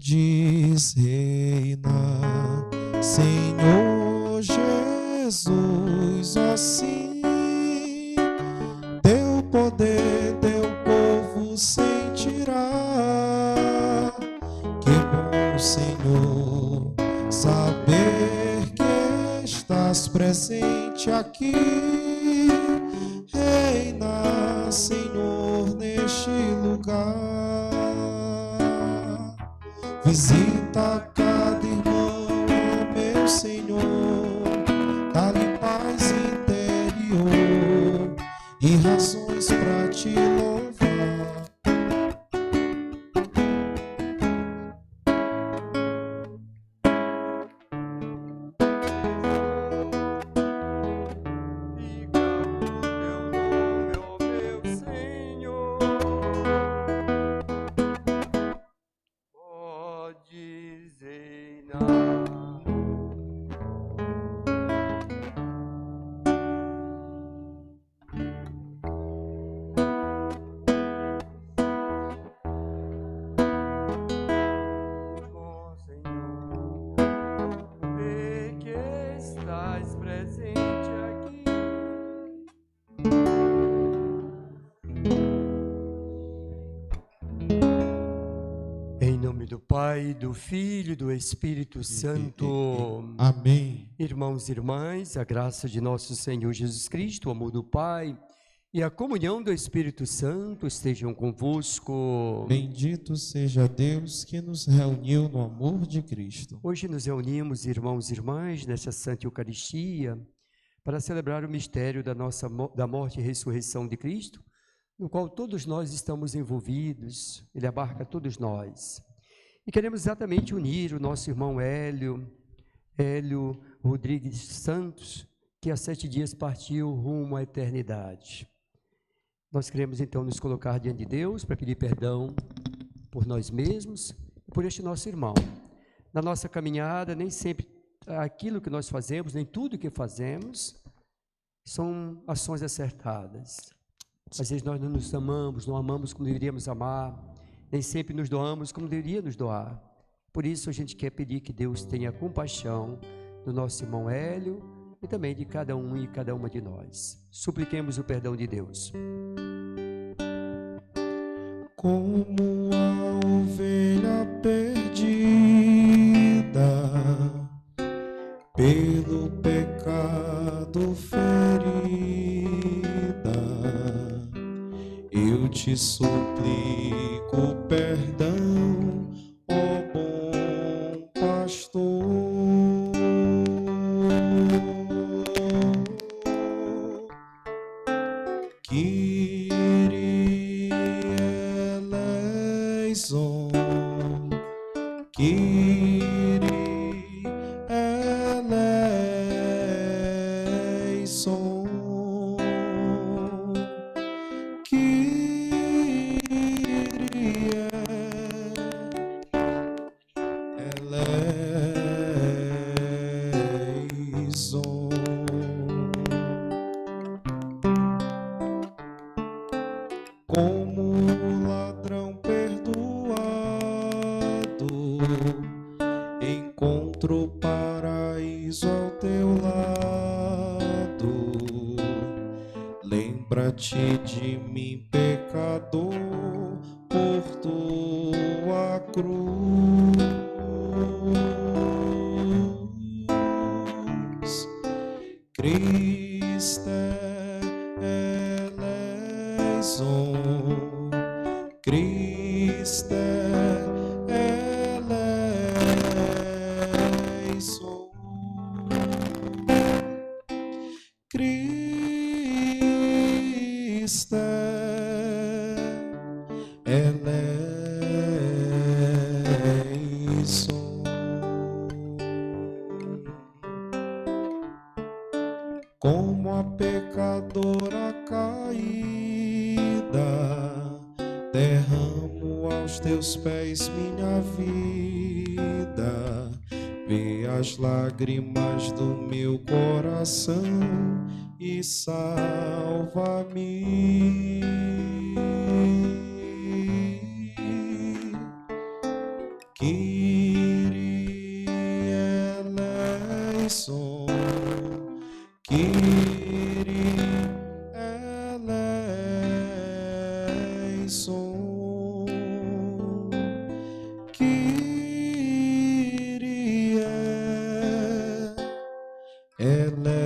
podes reinar, Senhor Jesus, assim teu poder, teu povo sentirá. Que bom, Senhor, saber que estás presente aqui. Reina, Senhor, neste lugar. Visita cada irmão, meu Senhor, dá-lhe paz interior e razões para te louvar. Do Pai, do Filho e do Espírito Santo. Amém. Irmãos e irmãs, a graça de nosso Senhor Jesus Cristo, o amor do Pai e a comunhão do Espírito Santo estejam convosco. Bendito seja Deus que nos reuniu no amor de Cristo. Hoje nos reunimos, irmãos e irmãs, nesta Santa Eucaristia, para celebrar o mistério da morte e ressurreição de Cristo, no qual todos nós estamos envolvidos. Ele abarca todos nós. E queremos exatamente unir o nosso irmão Hélio Rodrigues Santos, que há 7 dias partiu rumo à eternidade. Nós queremos então nos colocar diante de Deus para pedir perdão por nós mesmos e por este nosso irmão. Na nossa caminhada, nem sempre aquilo que nós fazemos, nem tudo que fazemos, são ações acertadas. Às vezes nós não nos amamos, não amamos como deveríamos amar, nem sempre nos doamos como deveria nos doar. Por isso a gente quer pedir que Deus tenha compaixão do nosso irmão Hélio e também de cada um e cada uma de nós. Supliquemos o perdão de Deus. Como a ovelha perdida, pelo pecado ferida, eu te suplico perdão, ó bom pastor. Kyrie eleison, Kyrie eleison. Como o ladrão perdoado, encontro o paraíso ao teu lado. Lembra-te de mim, pecador, por tua cruz. Cristo eleison, Cristo eleison, Cristo eleison. Como a pecadora caída, derramo aos teus pés minha vida. Vê as lágrimas do meu coração e salva-me. Kyrie eleison, Kyrie eleison, Kyrie eleison.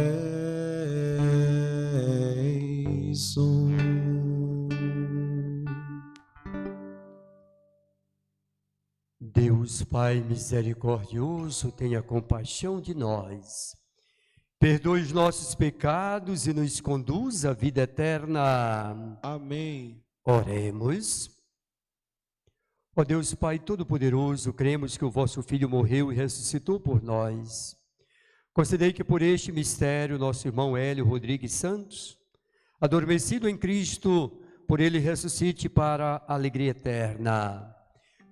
Deus Pai misericordioso, tenha compaixão de nós. Perdoe os nossos pecados e nos conduza à vida eterna. Amém. Oremos. Ó Deus Pai Todo-Poderoso, cremos que o vosso Filho morreu e ressuscitou por nós. Concedei que por este mistério nosso irmão Hélio Rodrigues Santos, adormecido em Cristo, por ele ressuscite para a alegria eterna.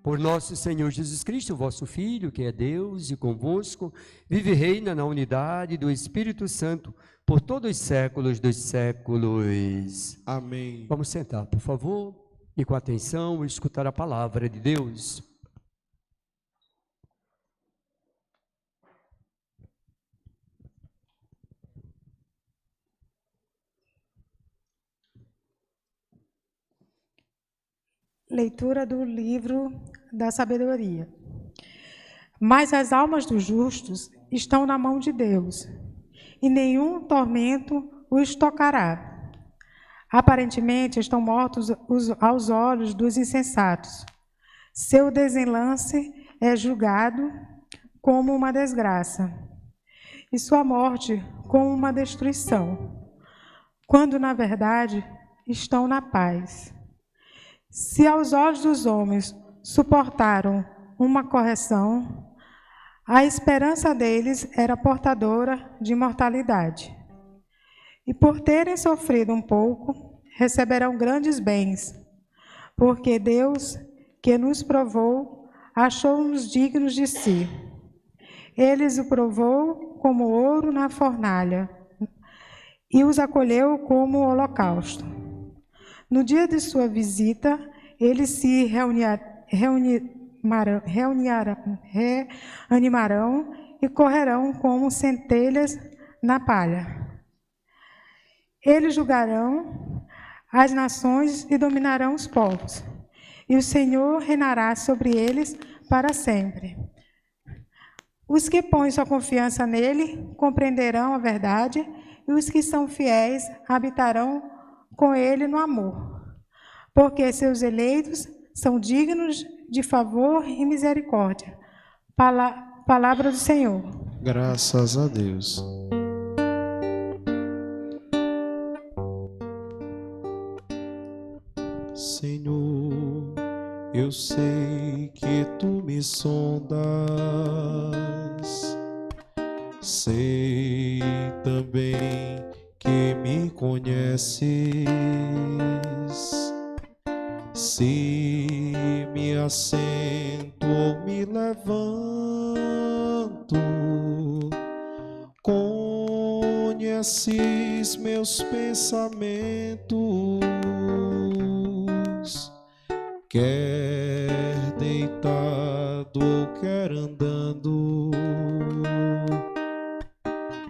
Por nosso Senhor Jesus Cristo, vosso Filho, que é Deus e convosco, vive e reina na unidade do Espírito Santo, por todos os séculos dos séculos. Amém. Vamos sentar, por favor, e com atenção escutar a palavra de Deus. Leitura do livro da sabedoria. Mas as almas dos justos estão na mão de Deus, e nenhum tormento os tocará. Aparentemente estão mortos aos olhos dos insensatos. Seu desenlace é julgado como uma desgraça, e sua morte como uma destruição, quando na verdade estão na paz. Se aos olhos dos homens suportaram uma correção, a esperança deles era portadora de imortalidade. E por terem sofrido um pouco, receberão grandes bens, porque Deus, que nos provou, achou-nos dignos de si. Ele o provou como ouro na fornalha e os acolheu como holocausto. No dia de sua visita, eles se reanimarão e correrão como centelhas na palha. Eles julgarão as nações e dominarão os povos, e o Senhor reinará sobre eles para sempre. Os que põem sua confiança nele compreenderão a verdade, e os que são fiéis habitarão com ele no amor, porque seus eleitos são dignos de favor e misericórdia. Palavra do Senhor. Graças a Deus. Senhor, eu sei que tu me sondas, sei também que me conheces. Se me assento ou me levanto, conheces meus pensamentos, quer deitado ou quer andando.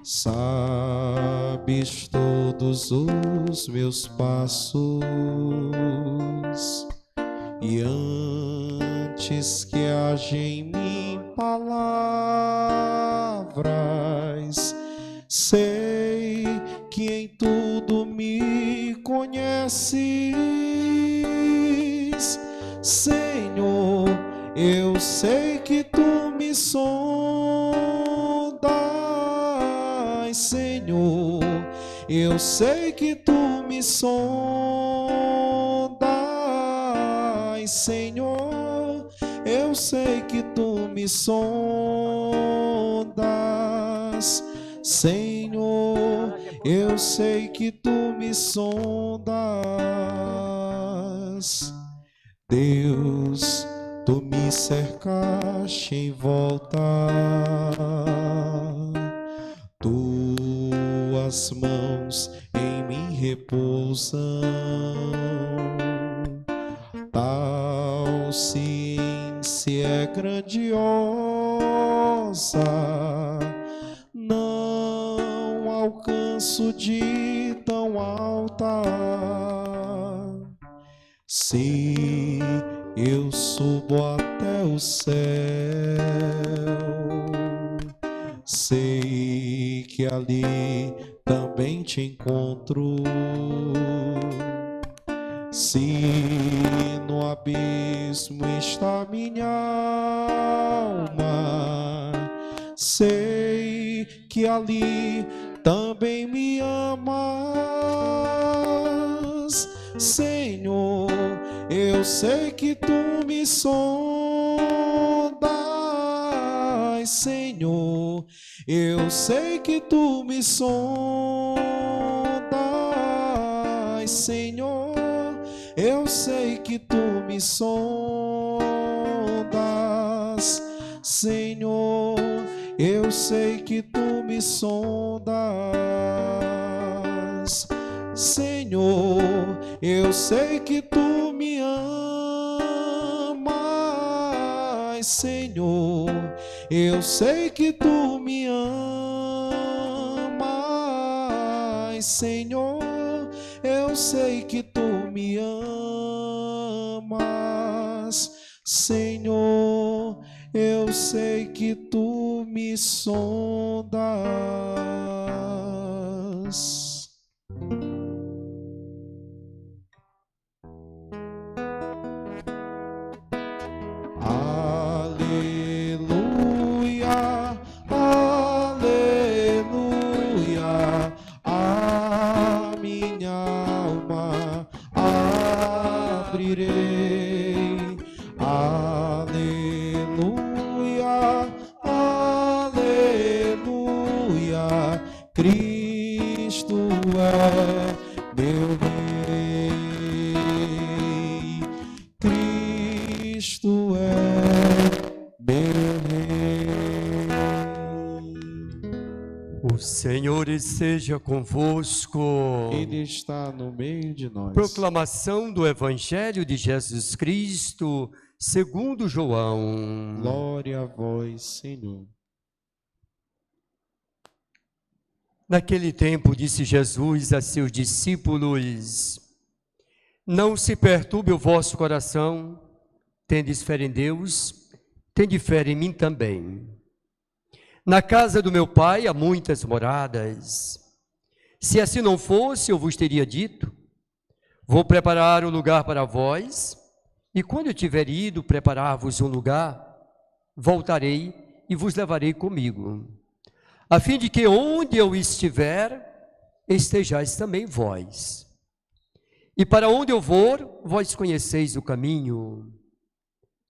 Sabes todos os meus passos, e antes que haja em mim palavras, sei que em tudo me conheces. Senhor, eu sei que tu me sondas. Senhor, eu sei que tu me sondas. Senhor, eu sei que tu me sondas. Senhor, eu sei que tu me sondas. Deus, tu me cercaste em volta, tuas mãos em mim repousam. Tal ciência é grandiosa, não alcanço de tão alta. Se eu subo até o céu, sei que ali também te encontro. Se no abismo está minha alma, sei que ali também me amas. Senhor, eu sei que tu me sondas. Senhor, eu sei que tu me sondas. Senhor, eu sei que tu me sondas. Senhor, eu sei que tu me sondas. Senhor, eu sei que tu me amas. Senhor, eu sei que tu me amas. Senhor, eu sei que tu me amas. Senhor, eu sei que tu me sondas. Aleluia, aleluia, a minha alma abrirei. Aleluia, aleluia, Cristo é meu Rei, Cristo é meu Rei. O Senhor esteja convosco. Ele está no meio de nós. Proclamação do Evangelho de Jesus Cristo, segundo João. Glória a vós, Senhor. Naquele tempo disse Jesus a seus discípulos: não se perturbe o vosso coração, tendes fé em Deus, tende fé em mim também. Na casa do meu Pai há muitas moradas. Se assim não fosse, eu vos teria dito: vou preparar um lugar para vós, e quando eu tiver ido preparar-vos um lugar, voltarei e vos levarei comigo, a fim de que onde eu estiver, estejais também vós. E para onde eu for, vós conheceis o caminho.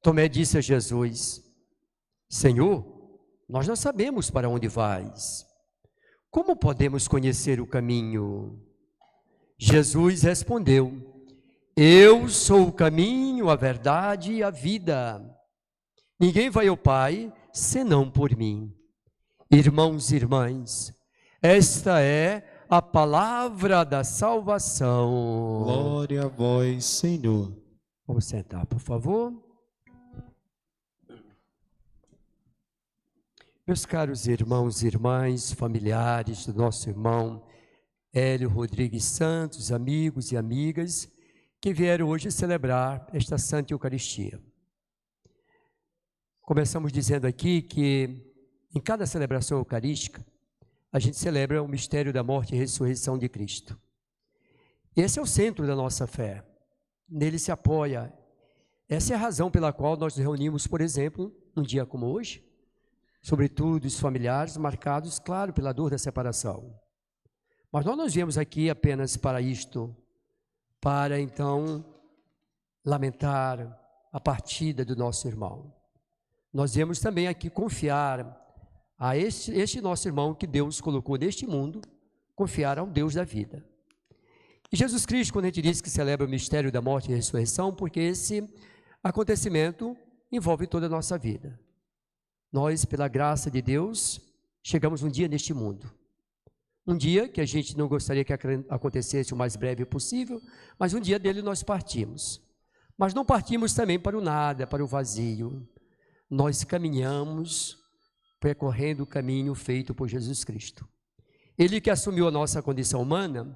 Tomé disse a Jesus: Senhor, nós não sabemos para onde vais. Como podemos conhecer o caminho? Jesus respondeu: eu sou o caminho, a verdade e a vida. Ninguém vai ao Pai senão por mim. Irmãos e irmãs, esta é a palavra da salvação. Glória a vós, Senhor. Vamos sentar, por favor. Meus caros irmãos e irmãs, familiares do nosso irmão Hélio Rodrigues Santos, amigos e amigas que vieram hoje celebrar esta Santa Eucaristia. Começamos dizendo aqui que em cada celebração eucarística, a gente celebra o mistério da morte e ressurreição de Cristo. Esse é o centro da nossa fé, nele se apoia. Essa é a razão pela qual nós nos reunimos, por exemplo, num dia como hoje, sobretudo os familiares marcados, claro, pela dor da separação. Mas nós não viemos aqui apenas para isto, para então lamentar a partida do nosso irmão. Nós viemos também aqui confiar a este nosso irmão que Deus colocou neste mundo, confiar ao Deus da vida. E Jesus Cristo, quando a gente diz que celebra o mistério da morte e ressurreição, porque esse acontecimento envolve toda a nossa vida. Nós, pela graça de Deus, chegamos um dia neste mundo. Um dia que a gente não gostaria que acontecesse o mais breve possível, mas um dia dele nós partimos. Mas não partimos também para o nada, para o vazio. nós caminhamos percorrendo o caminho feito por Jesus Cristo. Ele que assumiu a nossa condição humana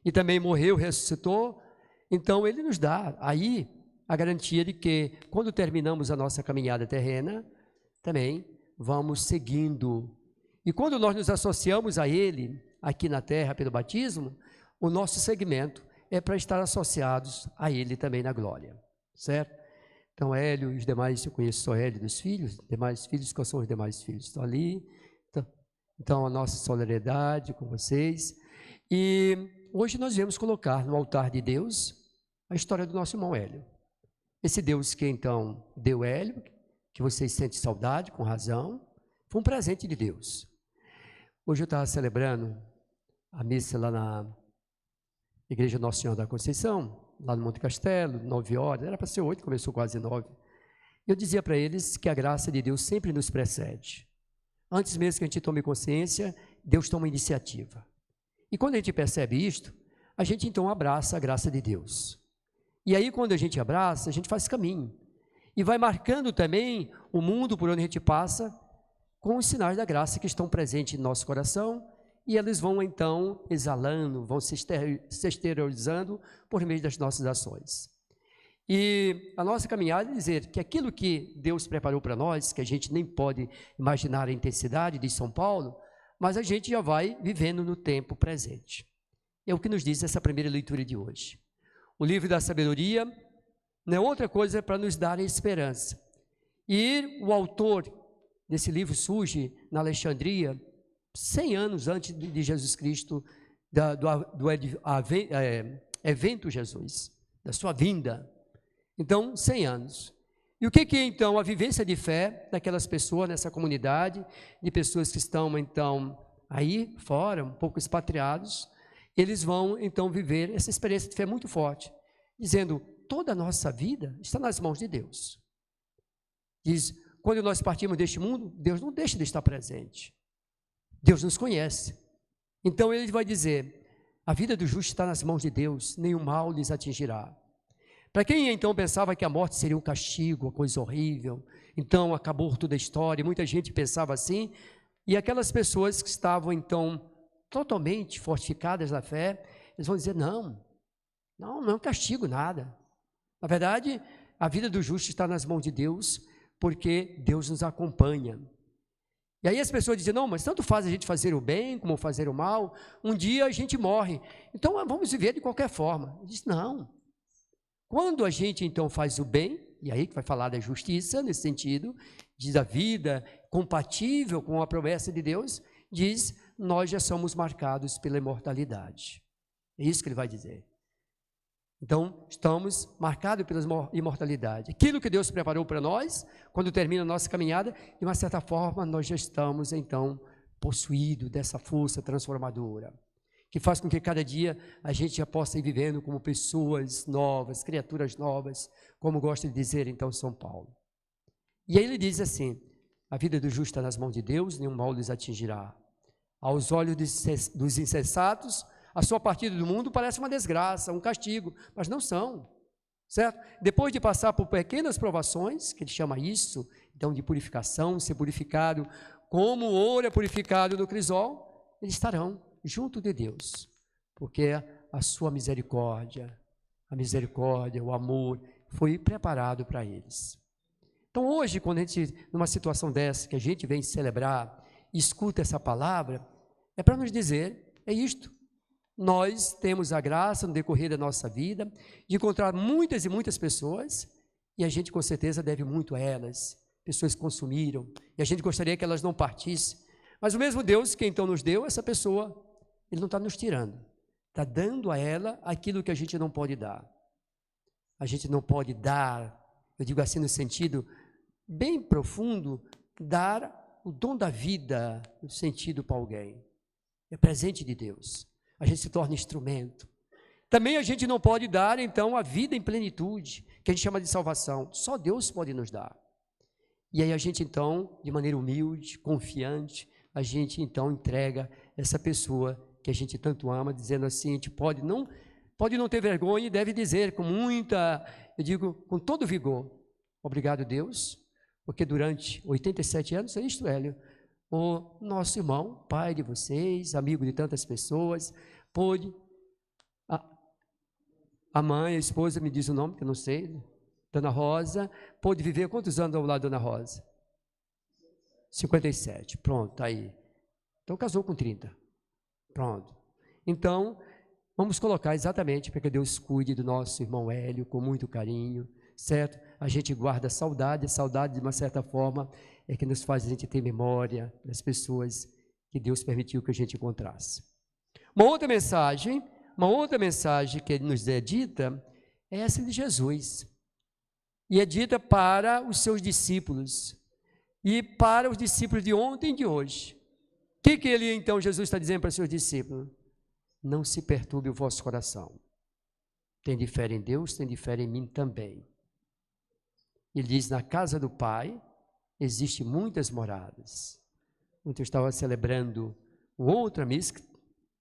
e também morreu, ressuscitou, então ele nos dá aí a garantia de que quando terminamos a nossa caminhada terrena, também vamos seguindo. E quando nós nos associamos a ele, aqui na terra pelo batismo, o nosso segmento é para estar associados a ele também na glória, certo? Então Hélio e os demais, eu conheço só Hélio dos filhos, demais filhos, quais são os demais filhos? Estão ali. Então a nossa solidariedade com vocês. E hoje nós viemos colocar no altar de Deus a história do nosso irmão Hélio. Esse Deus que então deu Hélio, que vocês sentem saudade, com razão, foi um presente de Deus. Hoje eu estava celebrando a missa lá na Igreja Nossa Senhora da Conceição, lá no Monte Castelo, 9 horas, era para ser 8, começou quase 9. Eu dizia para eles que a graça de Deus sempre nos precede. Antes mesmo que a gente tome consciência, Deus toma iniciativa. E quando a gente percebe isto, a gente então abraça a graça de Deus. E aí quando a gente abraça, a gente faz caminho. E vai marcando também o mundo por onde a gente passa, com os sinais da graça que estão presentes em nosso coração, e eles vão então exalando, vão se exteriorizando por meio das nossas ações. E a nossa caminhada é dizer que aquilo que Deus preparou para nós, que a gente nem pode imaginar a intensidade de São Paulo, mas a gente já vai vivendo no tempo presente. É o que nos diz essa primeira leitura de hoje. O livro da sabedoria não é outra coisa para nos dar esperança. E o autor desse livro surge na Alexandria, 100 anos antes de Jesus Cristo, do evento Jesus, da sua vinda. Então, 100 anos. E o que é então a vivência de fé daquelas pessoas nessa comunidade, de pessoas que estão então aí fora, um pouco expatriados, eles vão então viver essa experiência de fé muito forte, dizendo, toda a nossa vida está nas mãos de Deus. Diz, quando nós partimos deste mundo, Deus não deixa de estar presente. Deus nos conhece. Então ele vai dizer, a vida do justo está nas mãos de Deus, nenhum mal lhes atingirá. Para quem então pensava que a morte seria um castigo, uma coisa horrível, então acabou toda a história, muita gente pensava assim, e aquelas pessoas que estavam então totalmente fortificadas na fé, eles vão dizer, não é um castigo, nada. Na verdade, a vida do justo está nas mãos de Deus, porque Deus nos acompanha. E aí as pessoas dizem, não, mas tanto faz a gente fazer o bem como fazer o mal, um dia a gente morre, então vamos viver de qualquer forma. Ele diz, não. Quando a gente então faz o bem, e aí que vai falar da justiça, nesse sentido, diz a vida compatível com a promessa de Deus, diz, nós já somos marcados pela imortalidade. É isso que ele vai dizer. Então, estamos marcados pela imortalidade. Aquilo que Deus preparou para nós, quando termina a nossa caminhada, de uma certa forma, nós já estamos, então, possuídos dessa força transformadora, que faz com que cada dia a gente já possa ir vivendo como pessoas novas, criaturas novas, como gosta de dizer, então, São Paulo. E aí ele diz assim, a vida do justo está nas mãos de Deus, nenhum mal lhes atingirá. Aos olhos dos insensatos, a sua partida do mundo parece uma desgraça, um castigo, mas não são, certo? Depois de passar por pequenas provações, que ele chama isso, então de purificação, ser purificado, como o ouro é purificado no crisol, eles estarão junto de Deus, porque a sua misericórdia, o amor, foi preparado para eles. Então hoje, quando a gente, numa situação dessa, que a gente vem celebrar, escuta essa palavra, é para nos dizer, é isto, nós temos a graça no decorrer da nossa vida de encontrar muitas e muitas pessoas e a gente com certeza deve muito a elas, pessoas que consumiram e a gente gostaria que elas não partissem, mas o mesmo Deus que então nos deu essa pessoa, Ele não está nos tirando, está dando a ela aquilo que a gente não pode dar. A gente não pode dar, eu digo assim no sentido bem profundo, dar o dom da vida no sentido para alguém, é presente de Deus. A gente se torna instrumento. Também a gente não pode dar, então, a vida em plenitude, que a gente chama de salvação. Só Deus pode nos dar. E aí a gente, então, de maneira humilde, confiante, a gente, então, entrega essa pessoa que a gente tanto ama, dizendo assim, a gente pode não ter vergonha e deve dizer com muita, eu digo, com todo vigor, obrigado, Deus, porque durante 87 anos, é isto, Hélio, o nosso irmão, pai de vocês, amigo de tantas pessoas, pôde, a mãe, a esposa, me diz o nome, que eu não sei, Dona Rosa, pôde viver quantos anos ao lado da Dona Rosa? 57, pronto, tá aí. Então casou com 30, pronto. Então, vamos colocar exatamente para que Deus cuide do nosso irmão Hélio com muito carinho, certo? A gente guarda saudade de uma certa forma é que nos faz a gente ter memória das pessoas que Deus permitiu que a gente encontrasse. Uma outra mensagem que nos é dita é essa de Jesus. E é dita para os seus discípulos e para os discípulos de ontem e de hoje. O que ele então, Jesus está dizendo para os seus discípulos? Não se perturbe o vosso coração. Tem de fé em Deus, tem de fé em mim também. Ele diz, na casa do Pai existem muitas moradas. Ontem eu estava celebrando outra missa, que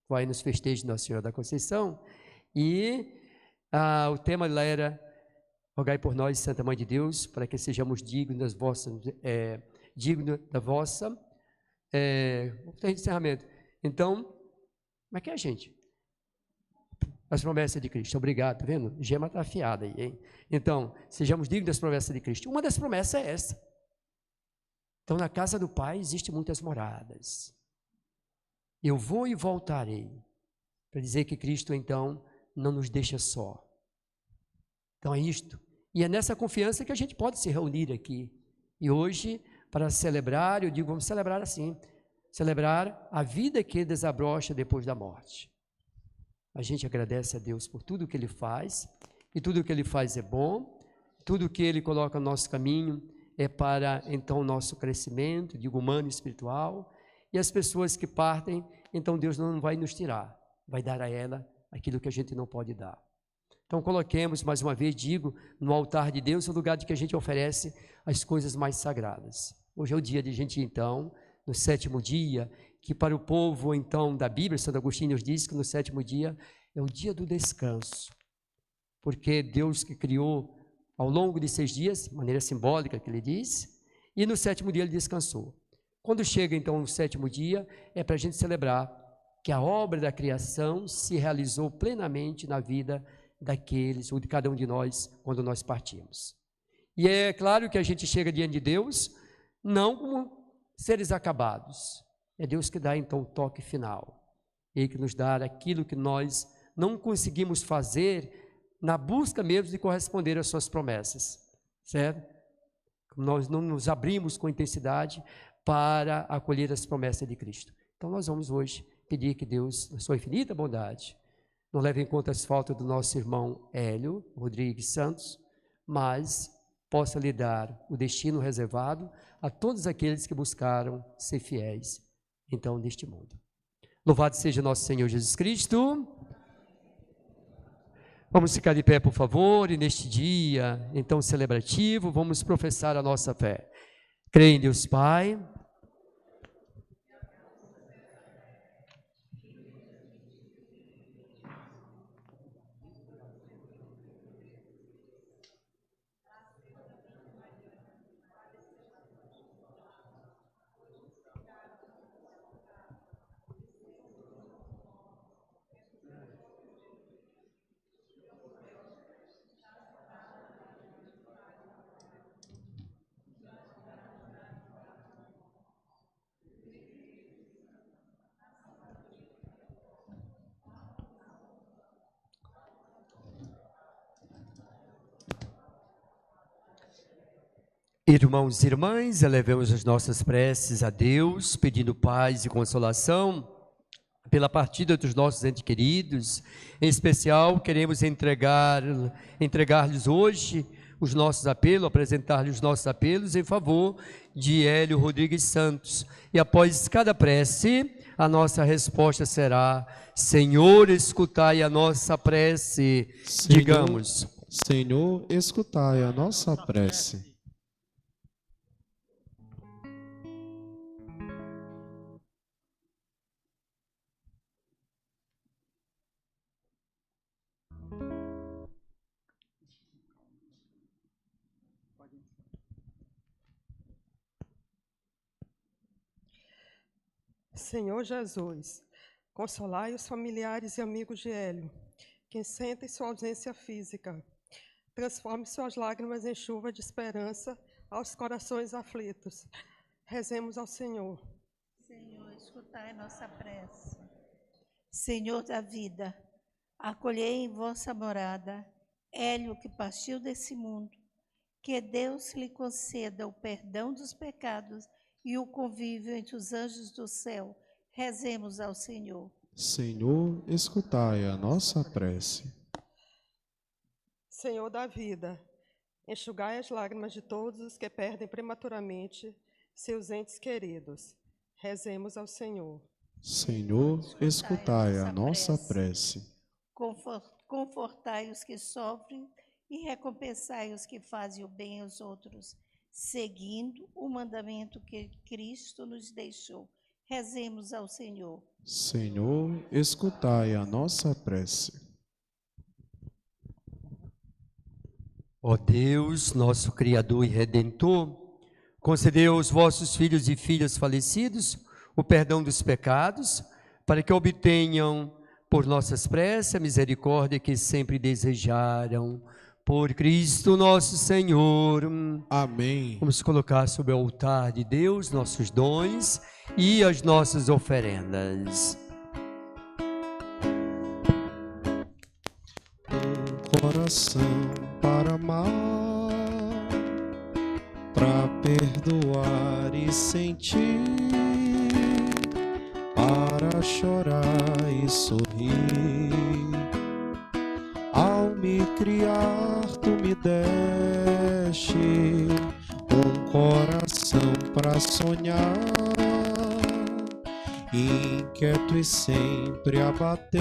vai nos festejos de Nossa Senhora da Conceição, e o tema lá era, rogai por nós, Santa Mãe de Deus, para que sejamos dignos das vossas, dignos da vossa, encerramento. Então, como é que é, gente? As promessas de Cristo. Obrigado, tá vendo? Gema está afiada aí, hein? Então, sejamos dignos das promessas de Cristo. Uma das promessas é essa. Então, na casa do Pai existem muitas moradas. Eu vou e voltarei. Para dizer que Cristo, então, não nos deixa só. Então, é isto. E é nessa confiança que a gente pode se reunir aqui. E hoje, para celebrar, eu digo, vamos celebrar assim. Celebrar a vida que desabrocha depois da morte. A gente agradece a Deus por tudo que Ele faz, e tudo que Ele faz é bom, tudo que Ele coloca no nosso caminho é para, então, o nosso crescimento, digo, humano e espiritual, e as pessoas que partem, então Deus não vai nos tirar, vai dar a ela aquilo que a gente não pode dar. Então, coloquemos, mais uma vez, digo, no altar de Deus, o lugar de que a gente oferece as coisas mais sagradas. Hoje é o dia de a gente, então, no 7º dia, que para o povo, então, da Bíblia, Santo Agostinho nos diz que no 7º dia é o dia do descanso, porque Deus que criou ao longo de 6 dias, de maneira simbólica que ele diz, e no 7º dia ele descansou. Quando chega, então, o 7º dia, é para a gente celebrar que a obra da criação se realizou plenamente na vida daqueles, ou de cada um de nós, quando nós partimos. E é claro que a gente chega diante de Deus, não como seres acabados. É Deus que dá, então, o toque final. Ele que nos dá aquilo que nós não conseguimos fazer na busca mesmo de corresponder às suas promessas, certo? Nós não nos abrimos com intensidade para acolher as promessas de Cristo. Então, nós vamos hoje pedir que Deus, na sua infinita bondade, não leve em conta as faltas do nosso irmão Hélio Rodrigues Santos, mas possa lhe dar o destino reservado a todos aqueles que buscaram ser fiéis, então, neste mundo. Louvado seja nosso Senhor Jesus Cristo. Vamos ficar de pé, por favor, e neste dia, então, celebrativo, vamos professar a nossa fé. Creio em Deus Pai, irmãos e irmãs, elevemos as nossas preces a Deus, pedindo paz e consolação pela partida dos nossos entes queridos. Em especial, queremos entregar-lhes hoje os nossos apelos, apresentar-lhes os nossos apelos em favor de Hélio Rodrigues Santos. E após cada prece, a nossa resposta será: Senhor, escutai a nossa prece. Digamos: Senhor, escutai a nossa prece. Senhor Jesus, consolai os familiares e amigos de Hélio, que sentem sua ausência física. Transforme suas lágrimas em chuva de esperança aos corações aflitos. Rezemos ao Senhor. Senhor, escutai nossa prece. Senhor da vida, acolhei em vossa morada Hélio que partiu desse mundo. Que Deus lhe conceda o perdão dos pecados e o convívio entre os anjos do céu. Rezemos ao Senhor. Senhor, escutai a nossa prece. Senhor da vida, enxugai as lágrimas de todos os que perdem prematuramente seus entes queridos. Rezemos ao Senhor. Senhor, escutai a nossa prece. Confortai os que sofrem e recompensai os que fazem o bem aos outros, seguindo o mandamento que Cristo nos deixou. Rezemos ao Senhor. Senhor, escutai a nossa prece. Ó Deus, nosso Criador e Redentor, concedeu aos vossos filhos e filhas falecidos o perdão dos pecados, para que obtenham por nossas preces a misericórdia que sempre desejaram. Por Cristo nosso Senhor. Amém. Vamos colocar sobre o altar de Deus nossos dons e as nossas oferendas. Coração para amar, para perdoar e sentir, para chorar e sorrir. Ao me criar, tu me deste um coração para sonhar, inquieto e sempre a bater,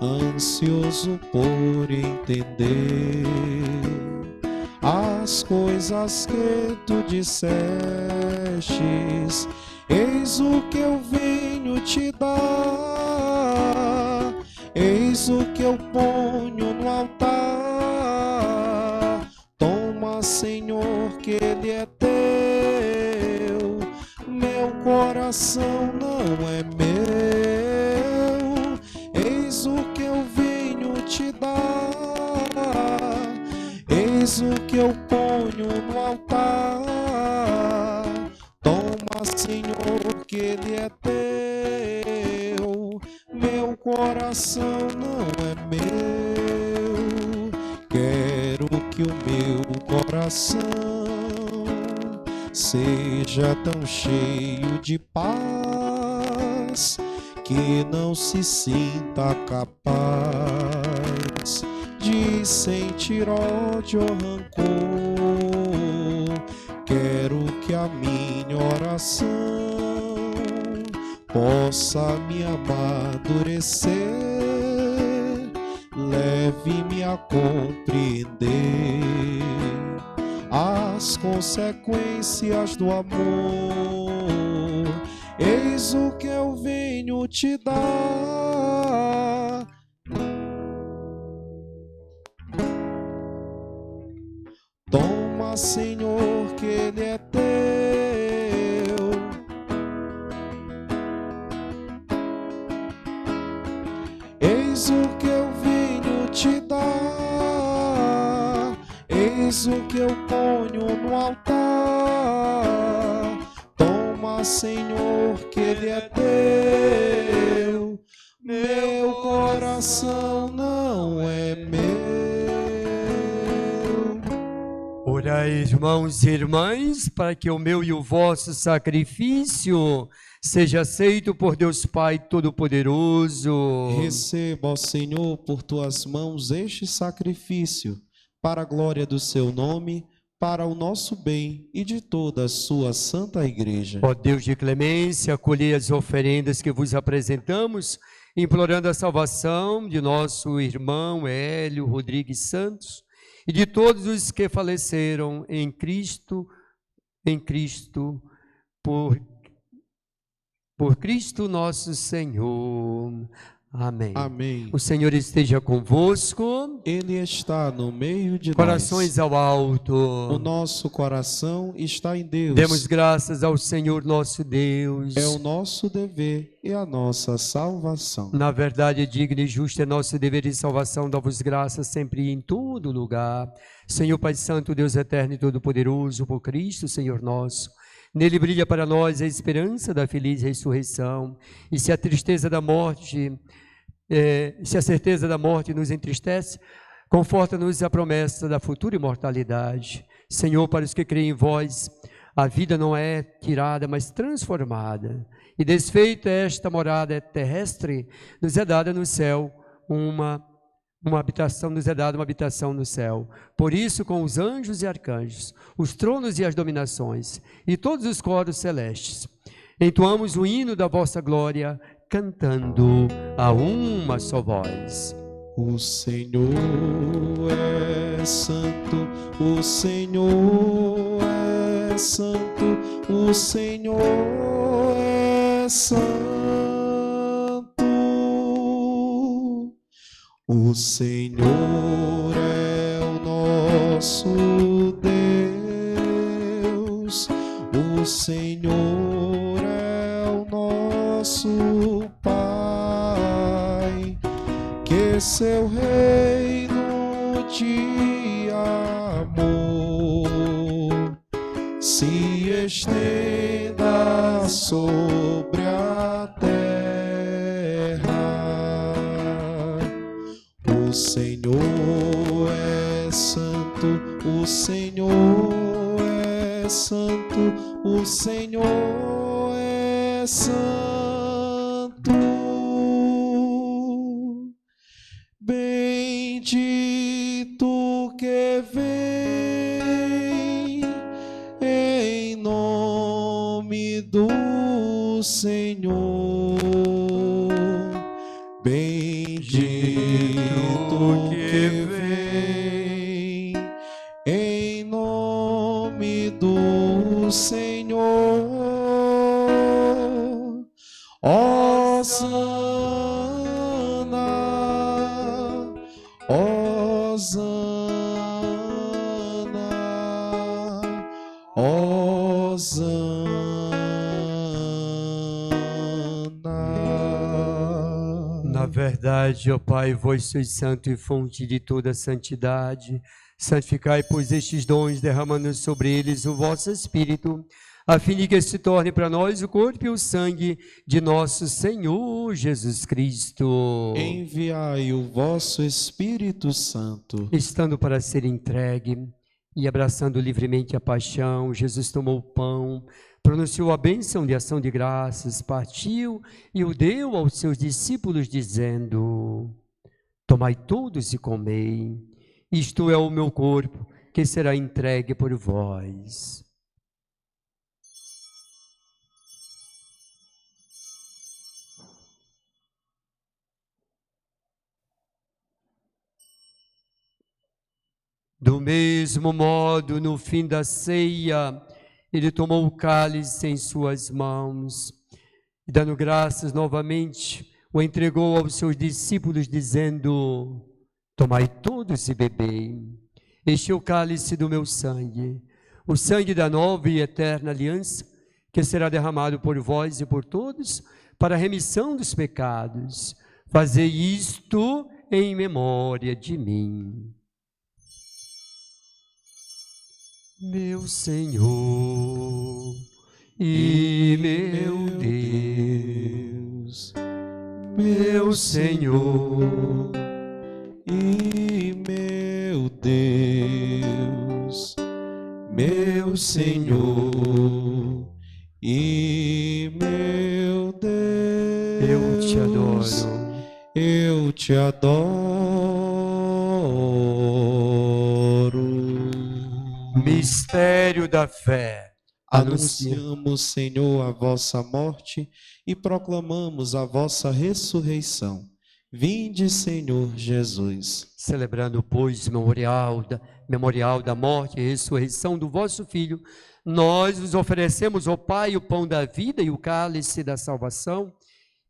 ansioso por entender as coisas que tu dissestes. Eis o que eu venho te dar, eis o que eu ponho no altar. Toma, Senhor, que ele é teu. Meu coração não é meu. Eis o que eu venho te dar, eis o que eu ponho no altar. Toma, Senhor, que ele é teu. Meu coração não é meu. Quero que o meu coração seja tão cheio de paz que não se sinta capaz de sentir ódio ou rancor. Quero que a minha oração possa me amadurecer, leve-me a compreender as consequências do amor. Eis o que eu venho te dar. Toma, Senhor, que ele é teu. Eis o que eu venho te dar, eis o que eu ponho no altar. Toma, Senhor, que ele é teu. Meu coração não é meu. Orai, irmãos e irmãs, para que o meu e o vosso sacrifício seja aceito por Deus Pai Todo-Poderoso. Receba, ó Senhor, por tuas mãos este sacrifício, para a glória do seu nome, para o nosso bem e de toda a sua santa igreja. Ó Deus de clemência, acolhei as oferendas que vos apresentamos, implorando a salvação de nosso irmão Hélio Rodrigues Santos e de todos os que faleceram em Cristo, por Cristo nosso Senhor. Amém. Amém. O Senhor esteja convosco. Ele está no meio de Corações nós. ao alto. O nosso coração está em Deus. Demos graças ao Senhor nosso Deus. É o nosso dever e a nossa salvação. Na verdade, digno e justo é nosso dever e salvação. Dá-vos graças sempre e em todo lugar. Senhor Pai Santo, Deus eterno e todo-poderoso, por Cristo, Senhor nosso. Nele brilha para nós a esperança da feliz ressurreição. E se a tristeza da morte, se a certeza da morte nos entristece, conforta-nos a promessa da futura imortalidade. Senhor, para os que creem em vós, a vida não é tirada, mas transformada. E desfeita esta morada terrestre, nos é dada no céu uma habitação, nos é dada uma habitação no céu. Por isso, com os anjos e arcanjos, os tronos e as dominações, e todos os coros celestes, entoamos o hino da vossa glória, cantando a uma só voz. O Senhor é santo, o Senhor é santo, o Senhor é santo. O Senhor é o nosso Deus, o Senhor é o nosso Pai, que seu reino de amor se estenda sobre a terra. O Senhor é santo, o Senhor é santo, o Senhor é santo. Bendito que vem em nome do Senhor. Bendito que vem em nome do Senhor. Hosana, Hosana, Hosana. Na verdade, ó Pai, vós sois santo e fonte de toda santidade. Santificai, pois, estes dons, derramando sobre eles o vosso Espírito, a fim de que se torne para nós o corpo e o sangue de nosso Senhor Jesus Cristo. Enviai o vosso Espírito Santo. Estando para ser entregue e abraçando livremente a paixão, Jesus tomou o pão, pronunciou a bênção de ação de graças, partiu e o deu aos seus discípulos, dizendo: tomai todos e comei, isto é o meu corpo, que será entregue por vós. Do mesmo modo, no fim da ceia, ele tomou o cálice em suas mãos e, dando graças novamente, o entregou aos seus discípulos, dizendo: tomai todos e bebei. Este é o cálice do meu sangue, o sangue da nova e eterna aliança, que será derramado por vós e por todos para a remissão dos pecados. Fazei isto em memória de mim. Meu Senhor e meu Deus, meu Senhor e meu Deus, meu Senhor e meu Deus, eu te adoro. Eu te adoro. Mistério da fé. Anunciamos, Senhor, a vossa morte e proclamamos a vossa ressurreição. Vinde, Senhor Jesus. Celebrando, pois, memorial da morte e ressurreição do vosso Filho, nós vos oferecemos, ó Pai, o pão da vida e o cálice da salvação,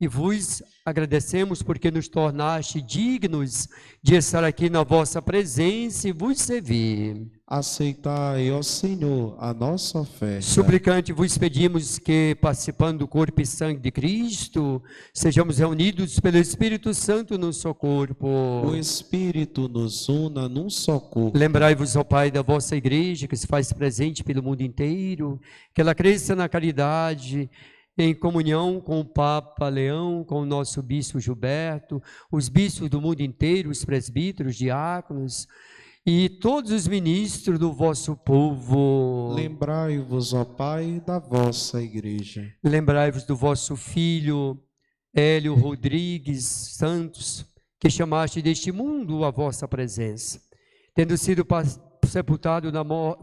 e vos agradecemos porque nos tornaste dignos de estar aqui na vossa presença e vos servir. Aceitai, ó Senhor, a nossa oferta. Suplicante vos pedimos que, participando do corpo e sangue de Cristo, sejamos reunidos pelo Espírito Santo num só corpo. O Espírito nos una num só corpo. Lembrai-vos, ó Pai, da vossa igreja, que se faz presente pelo mundo inteiro, que ela cresça na caridade, em comunhão com o Papa Leão, com o nosso bispo Gilberto, os bispos do mundo inteiro, os presbíteros, diáconos e todos os ministros do vosso povo. Lembrai-vos, ó Pai, da vossa igreja. Lembrai-vos do vosso filho Hélio Rodrigues Santos, que chamaste deste mundo a vossa presença, tendo sido sepultado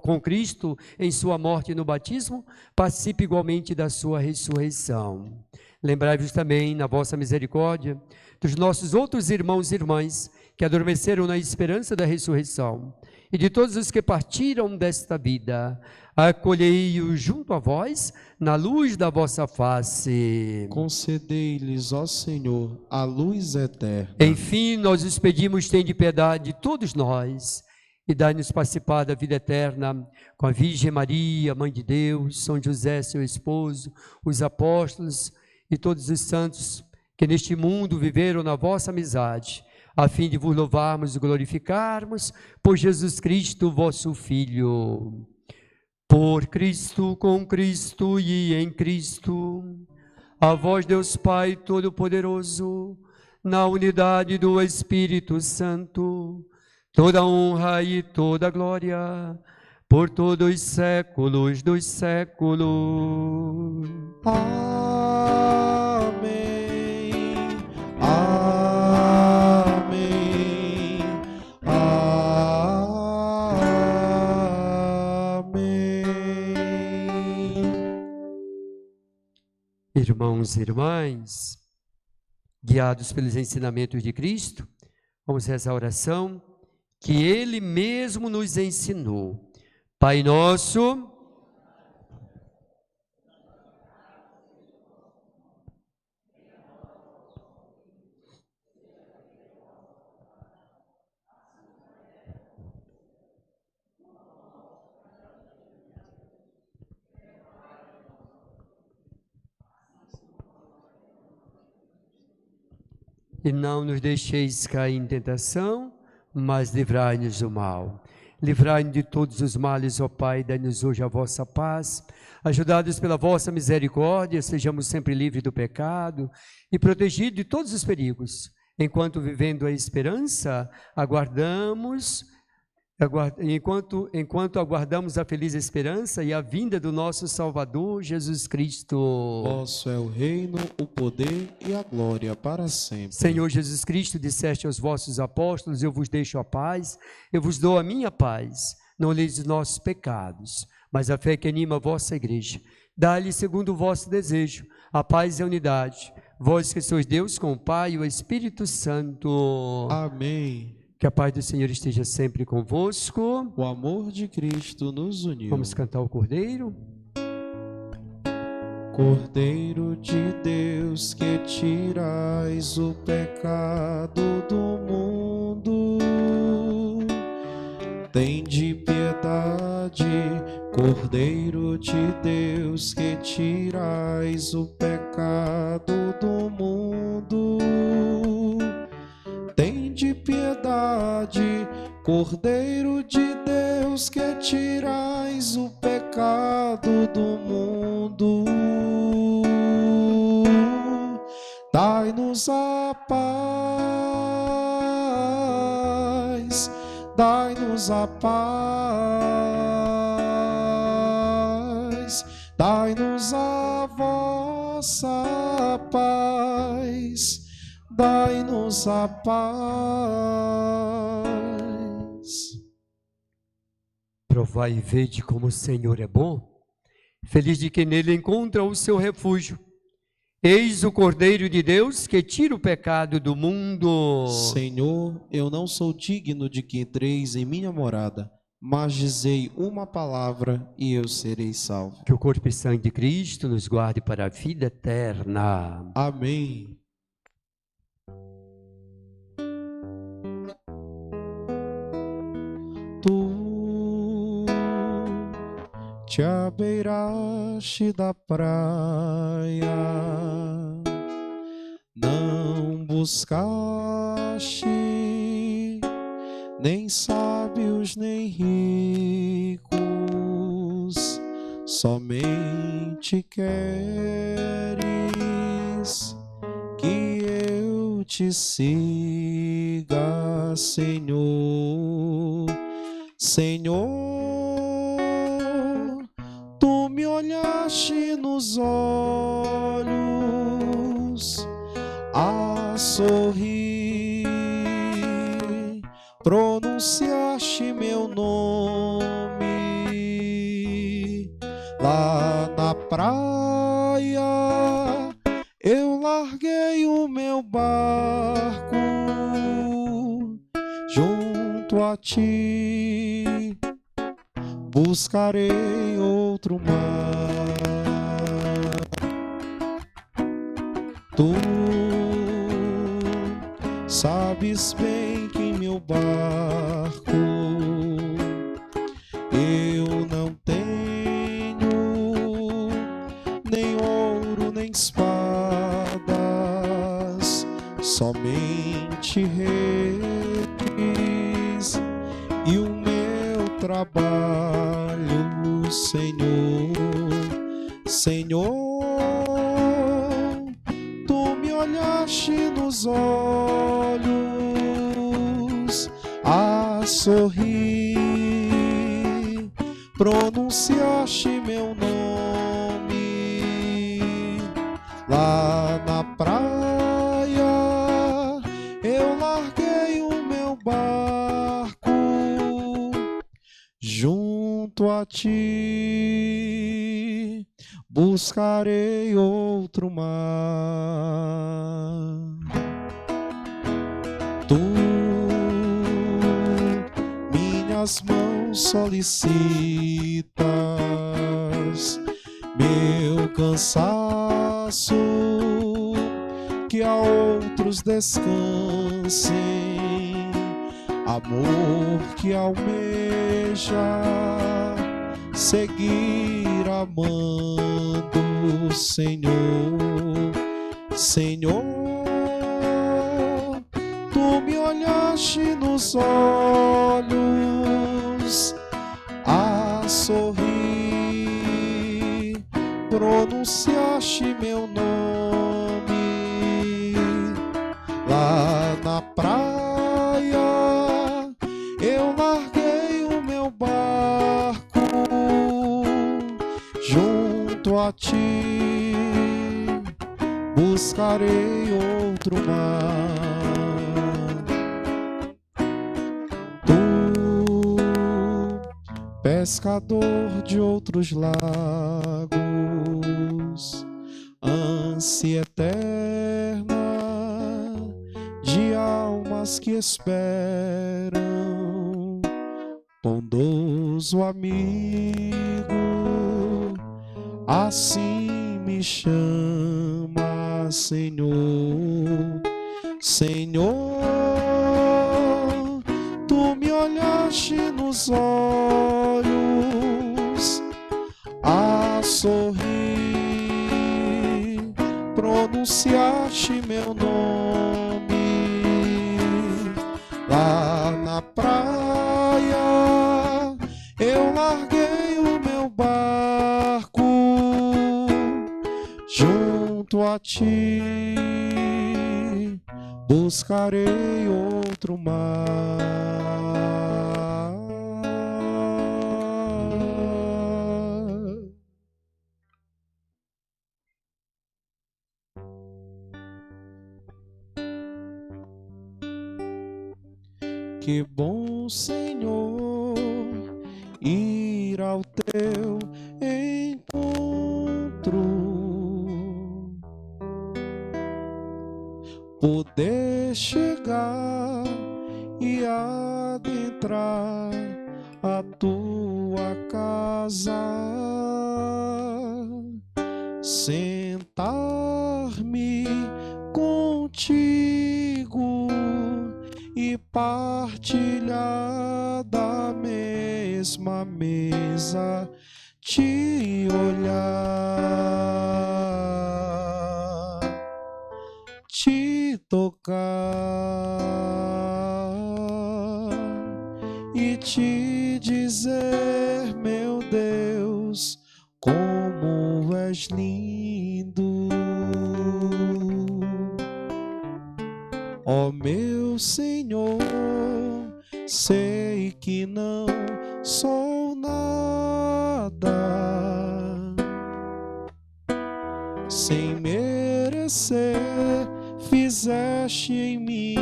com Cristo em sua morte no batismo, participe igualmente da sua ressurreição. Lembrai-vos também, na vossa misericórdia, dos nossos outros irmãos e irmãs que adormeceram na esperança da ressurreição, e de todos os que partiram desta vida. Acolhei-os junto a vós, na luz da vossa face. Concedei-lhes, ó Senhor, a luz eterna. Enfim, nós os pedimos, tende piedade de todos nós, e dai-nos participar da vida eterna com a Virgem Maria, Mãe de Deus, São José, seu esposo, os apóstolos e todos os santos que neste mundo viveram na vossa amizade, a fim de vos louvarmos e glorificarmos por Jesus Cristo, vosso Filho. Por Cristo, com Cristo e em Cristo, a vós, Deus Pai Todo-Poderoso, na unidade do Espírito Santo, toda honra e toda glória, por todos os séculos dos séculos. Amém. Amém. Amém. Irmãos e irmãs, guiados pelos ensinamentos de Cristo, vamos rezar a oração que Ele mesmo nos ensinou. Pai nosso, e não nos deixeis cair em tentação, mas livrai-nos do mal. Livrai-nos de todos os males, ó Pai, dai-nos hoje a vossa paz. Ajudados pela vossa misericórdia, sejamos sempre livres do pecado e protegidos de todos os perigos. Enquanto vivendo a esperança, enquanto aguardamos a feliz esperança e a vinda do nosso Salvador, Jesus Cristo. Vosso é o reino, o poder e a glória para sempre. Senhor Jesus Cristo, disseste aos vossos apóstolos, eu vos deixo a paz, eu vos dou a minha paz. Não olheis os nossos pecados, mas a fé que anima a vossa igreja. Dá-lhe, segundo o vosso desejo, a paz e a unidade. Vós que sois Deus com o Pai e o Espírito Santo. Amém. Que a paz do Senhor esteja sempre convosco. O amor de Cristo nos uniu. Vamos cantar o Cordeiro. Cordeiro de Deus, que tirais o pecado do mundo, tende piedade. Cordeiro de Deus, que tirais o pecado do mundo, tende piedade. Cordeiro de Deus, que tirais o pecado do mundo, dai-nos a paz, dai-nos a paz, dai-nos a vossa paz, dai-nos a paz. Provai e vede como o Senhor é bom. Feliz de quem nele encontra o seu refúgio. Eis o Cordeiro de Deus que tira o pecado do mundo. Senhor, eu não sou digno de que entreis em minha morada, mas dizei uma palavra e eu serei salvo. Que o corpo e sangue de Cristo nos guarde para a vida eterna. Amém. Tu te abeiraste da praia, não buscaste nem sábios nem ricos, somente queres que eu te siga, Senhor. Senhor, tu me olhaste nos olhos a sorrir, pronunciaste meu nome lá na praia. Eu larguei o meu barco junto a ti, buscarei outro mar. Tu sabes bem que em meu barco eu não tenho nem ouro nem espadas, somente redes e o meu trabalho, Senhor. Senhor, tu me olhaste nos olhos a sorrir, pronunciaste meu nome lá na praia. Eu larguei o meu barco junto a ti, buscarei outro mar. Tu minhas mãos solicitas, meu cansaço que a outros descansem, amor que almeja seguir amando, Senhor. Senhor, tu me olhaste nos olhos a sorrir, pronunciaste meu nome lá na praia. Eu larguei o meu barco junto a ti, buscarei outro mar. Tu, pescador de outros lagos, ânsia eterna de almas que esperam, bondoso amigo, assim me chama, Senhor. Senhor, tu me olhaste nos olhos a sorrir, pronunciaste meu nome lá na praia. Eu larguei o meu barco junto a ti, buscarei outro mar. Que bom, Senhor, ir ao teu encontro, poder chegar e adentrar a tua sentar-me contigo e partilhar da mesma mesa, te olhar, te tocar e te dizer, meu Deus, como és lindo. Ó meu Senhor, sei que não sou nada, sem merecer, fizeste em mim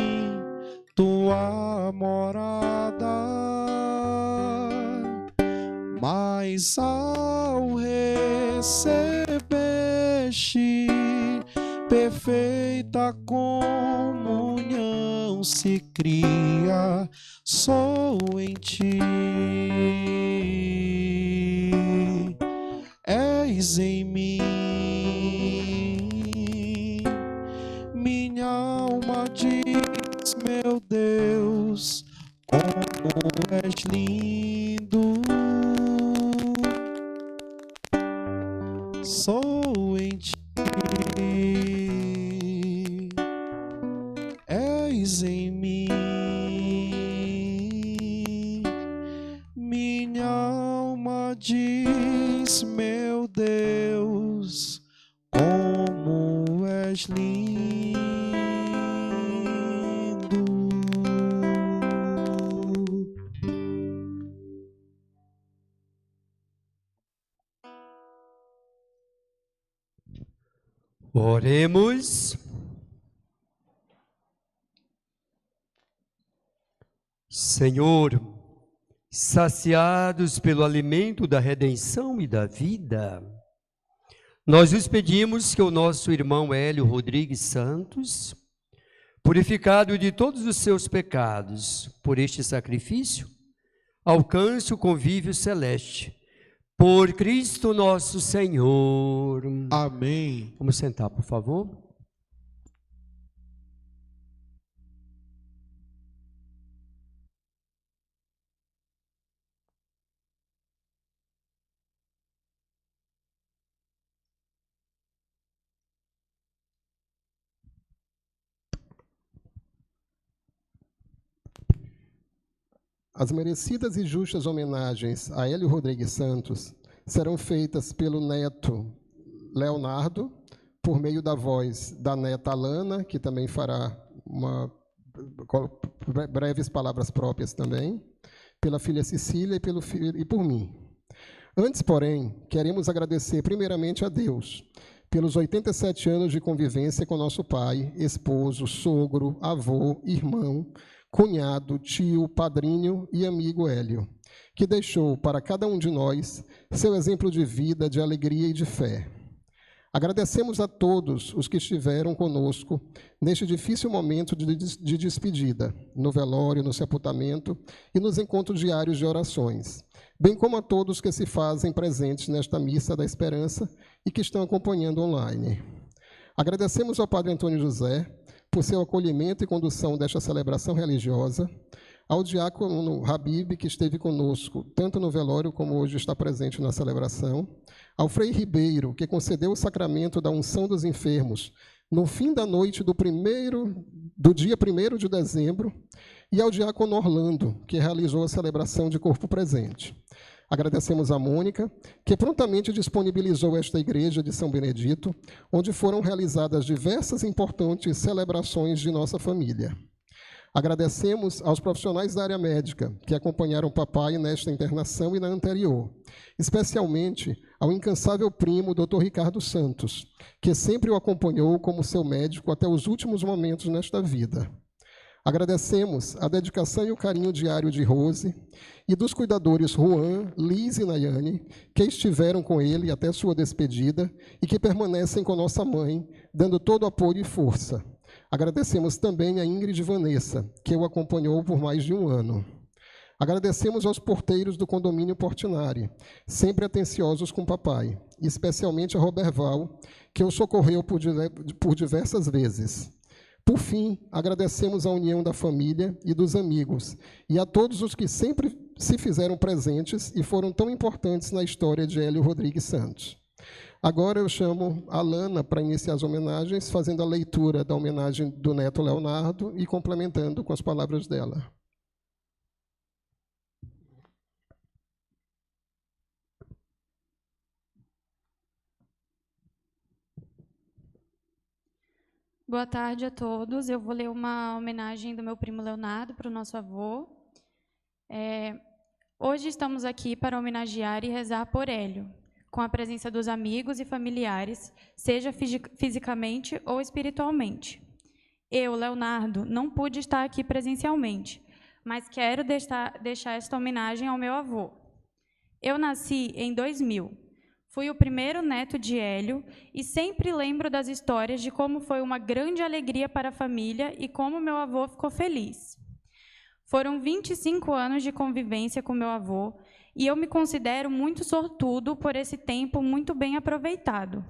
tua morada, mas ao recebeste perfeita comunhão se cria, sou em ti. És em mim, minha alma diz, meu Deus, como és lindo. Sou em ti. És em mim, minha alma diz, meu Deus, como és lindo. Oremos. Senhor, saciados pelo alimento da redenção e da vida, nós os pedimos que o nosso irmão Hélio Rodrigues Santos, purificado de todos os seus pecados por este sacrifício, alcance o convívio celeste. Por Cristo nosso Senhor. Amém. Vamos sentar, por favor. As merecidas e justas homenagens a Hélio Rodrigues Santos serão feitas pelo neto Leonardo, por meio da voz da neta Alana, que também fará breves palavras próprias também, pela filha Cecília e por mim. Antes, porém, queremos agradecer primeiramente a Deus pelos 87 anos de convivência com nosso pai, esposo, sogro, avô, irmão, cunhado, tio, padrinho e amigo Hélio, que deixou para cada um de nós seu exemplo de vida, de alegria e de fé. Agradecemos a todos os que estiveram conosco neste difícil momento de despedida, no velório, no sepultamento e nos encontros diários de orações, bem como a todos que se fazem presentes nesta Missa da Esperança e que estão acompanhando online. Agradecemos ao Padre Antônio José por seu acolhimento e condução desta celebração religiosa, ao diácono Habib, que esteve conosco, tanto no velório como hoje está presente na celebração, ao Frei Ribeiro, que concedeu o sacramento da unção dos enfermos no fim da noite do dia 1º de dezembro, e ao diácono Orlando, que realizou a celebração de corpo presente. Agradecemos a Mônica, que prontamente disponibilizou esta igreja de São Benedito, onde foram realizadas diversas e importantes celebrações de nossa família. Agradecemos aos profissionais da área médica que acompanharam o papai nesta internação e na anterior, especialmente ao incansável primo, Dr. Ricardo Santos, que sempre o acompanhou como seu médico até os últimos momentos nesta vida. Agradecemos a dedicação e o carinho diário de Rose e dos cuidadores Juan, Liz e Nayane, que estiveram com ele até sua despedida e que permanecem com nossa mãe, dando todo apoio e força. Agradecemos também a Ingrid e Vanessa, que o acompanhou por mais de um ano. Agradecemos aos porteiros do condomínio Portinari, sempre atenciosos com o papai, e especialmente a Roberval, que o socorreu por diversas vezes. Por fim, agradecemos a união da família e dos amigos, e a todos os que sempre se fizeram presentes e foram tão importantes na história de Hélio Rodrigues Santos. Agora eu chamo a Lana para iniciar as homenagens, fazendo a leitura da homenagem do neto Leonardo e complementando com as palavras dela. Boa tarde a todos. Eu vou ler uma homenagem do meu primo Leonardo para o nosso avô. Hoje estamos aqui para homenagear e rezar por Hélio, com a presença dos amigos e familiares, seja fisicamente ou espiritualmente. Eu, Leonardo, não pude estar aqui presencialmente, mas quero deixar esta homenagem ao meu avô. Eu nasci em 2000. Fui o primeiro neto de Hélio e sempre lembro das histórias de como foi uma grande alegria para a família e como meu avô ficou feliz. Foram 25 anos de convivência com meu avô e eu me considero muito sortudo por esse tempo muito bem aproveitado.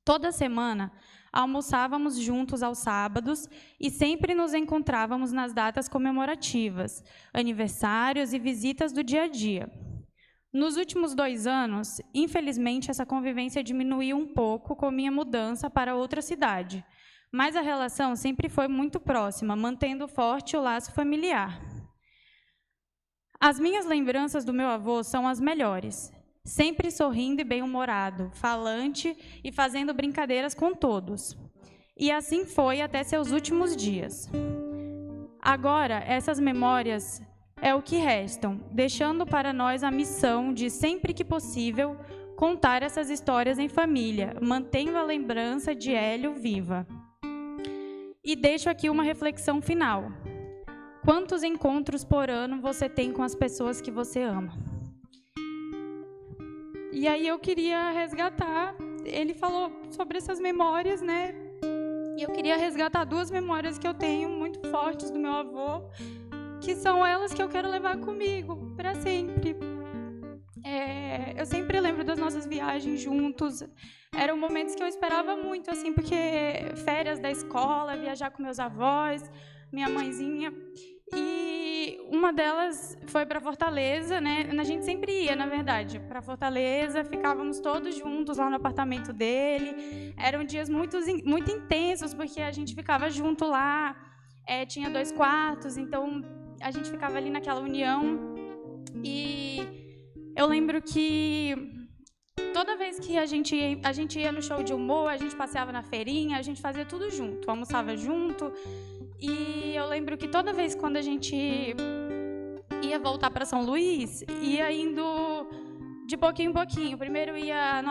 Toda semana almoçávamos juntos aos sábados e sempre nos encontrávamos nas datas comemorativas, aniversários e visitas do dia a dia. Nos últimos 2 anos, infelizmente, essa convivência diminuiu um pouco com minha mudança para outra cidade, mas a relação sempre foi muito próxima, mantendo forte o laço familiar. As minhas lembranças do meu avô são as melhores, sempre sorrindo e bem-humorado, falante e fazendo brincadeiras com todos. E assim foi até seus últimos dias. Agora, essas memórias é o que restam, deixando para nós a missão de, sempre que possível, contar essas histórias em família, mantendo a lembrança de Hélio viva. E deixo aqui uma reflexão final. Quantos encontros por ano você tem com as pessoas que você ama? E aí eu queria resgatar, ele falou sobre essas memórias, né? E eu queria resgatar 2 memórias que eu tenho muito fortes do meu avô, que são elas que eu quero levar comigo para sempre. Eu sempre lembro das nossas viagens juntos. Eram momentos que eu esperava muito, assim, porque férias da escola, viajar com meus avós, minha mãezinha. E uma delas foi para Fortaleza, né? A gente sempre ia, na verdade, para Fortaleza. Ficávamos todos juntos lá no apartamento dele. Eram dias muito intensos, porque a gente ficava junto lá. Tinha 2 quartos, então a gente ficava ali naquela união. E eu lembro que toda vez que a gente ia no show de humor, a gente passeava na feirinha, a gente fazia tudo junto, almoçava junto. E eu lembro que toda vez quando a gente ia voltar para São Luís, ia indo de pouquinho em pouquinho. Primeiro ia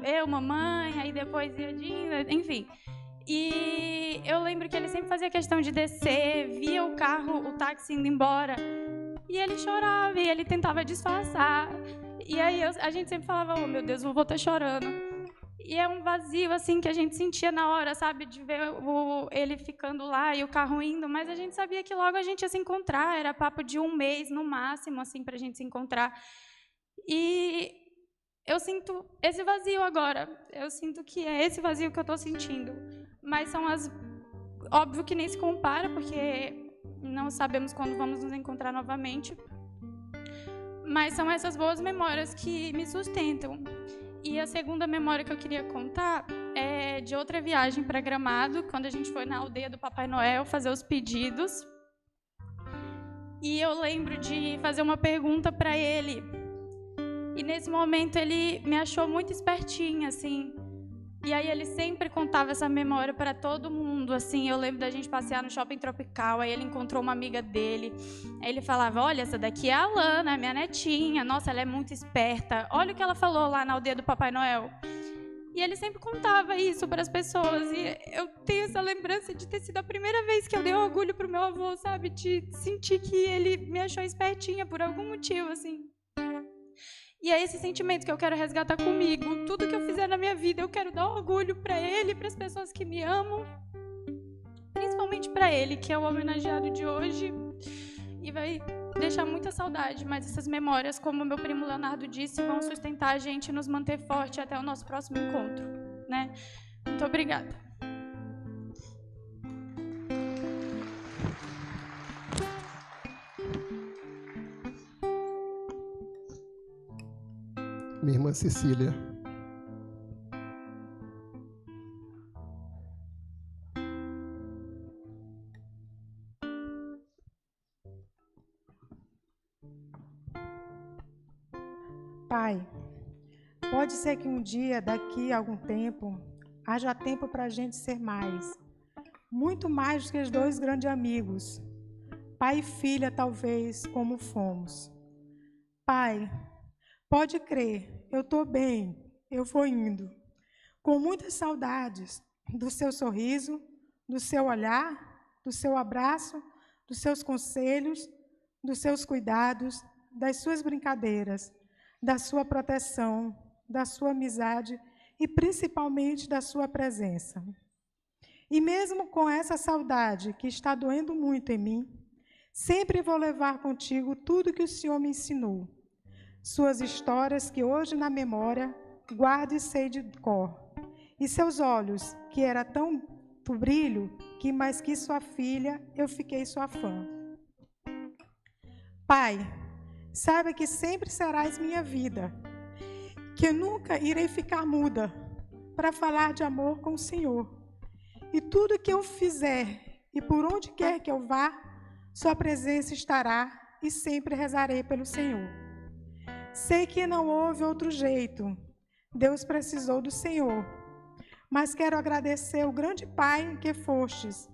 eu, mamãe, aí depois ia Dina, enfim. E eu lembro que ele sempre fazia questão de descer, via o táxi indo embora, e ele chorava, e ele tentava disfarçar. E aí a gente sempre falava, oh, meu Deus, o vovô tá chorando. E é um vazio, assim, que a gente sentia na hora, sabe, de ver ele ficando lá e o carro indo, mas a gente sabia que logo a gente ia se encontrar, era papo de 1 mês, no máximo, assim, pra gente se encontrar. E eu sinto esse vazio agora, eu sinto que é esse vazio que eu tô sentindo. Mas óbvio que nem se compara, porque não sabemos quando vamos nos encontrar novamente. Mas são essas boas memórias que me sustentam. E a segunda memória que eu queria contar é de outra viagem para Gramado, quando a gente foi na aldeia do Papai Noel fazer os pedidos. E eu lembro de fazer uma pergunta para ele. E nesse momento ele me achou muito espertinha, assim. E aí ele sempre contava essa memória para todo mundo, assim. Eu lembro da gente passear no Shopping Tropical, aí ele encontrou uma amiga dele. Aí ele falava, olha, essa daqui é a Lana, minha netinha. Nossa, ela é muito esperta. Olha o que ela falou lá na aldeia do Papai Noel. E ele sempre contava isso para as pessoas. E eu tenho essa lembrança de ter sido a primeira vez que eu dei orgulho pro meu avô, sabe? De sentir que ele me achou espertinha por algum motivo, assim. E é esse sentimento que eu quero resgatar comigo. Tudo que eu fizer na minha vida, eu quero dar orgulho para ele, para as pessoas que me amam. Principalmente para ele, que é o homenageado de hoje. E e vai deixar muita saudade, mas essas memórias, como o meu primo Leonardo disse, vão sustentar a gente e nos manter forte até o nosso próximo encontro, né? Muito obrigada. Minha irmã Cecília. Pai, pode ser que um dia, daqui a algum tempo, haja tempo para a gente ser mais. Muito mais do que os dois grandes amigos. Pai e filha, talvez, como fomos. Pai, pode crer, eu estou bem, eu vou indo. Com muitas saudades do seu sorriso, do seu olhar, do seu abraço, dos seus conselhos, dos seus cuidados, das suas brincadeiras, da sua proteção, da sua amizade e principalmente da sua presença. E mesmo com essa saudade que está doendo muito em mim, sempre vou levar contigo tudo que o Senhor me ensinou. Suas histórias que hoje na memória guardo e sei de cor. E seus olhos, que era tão brilho, que mais que sua filha, eu fiquei sua fã. Pai, saiba que sempre serás minha vida, que eu nunca irei ficar muda para falar de amor com o Senhor. E tudo que eu fizer e por onde quer que eu vá, sua presença estará e sempre rezarei pelo Senhor. Sei que não houve outro jeito, Deus precisou do Senhor, mas quero agradecer o grande Pai que fostes.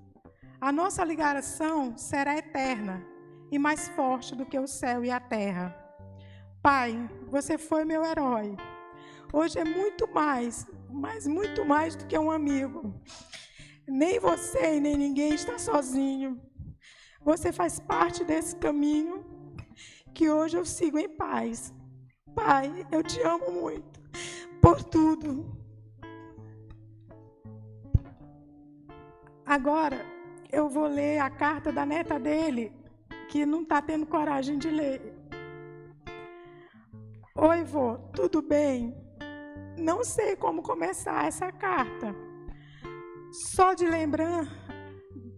A nossa ligação será eterna e mais forte do que o céu e a terra. Pai, você foi meu herói. Hoje é muito mais, mas muito mais do que um amigo. Nem você e nem ninguém está sozinho. Você faz parte desse caminho que hoje eu sigo em paz. Pai, eu te amo muito por tudo. Agora, eu vou ler a carta da neta dele, que não está tendo coragem de ler. Oi, vô, tudo bem? Não sei como começar essa carta. Só de lembrar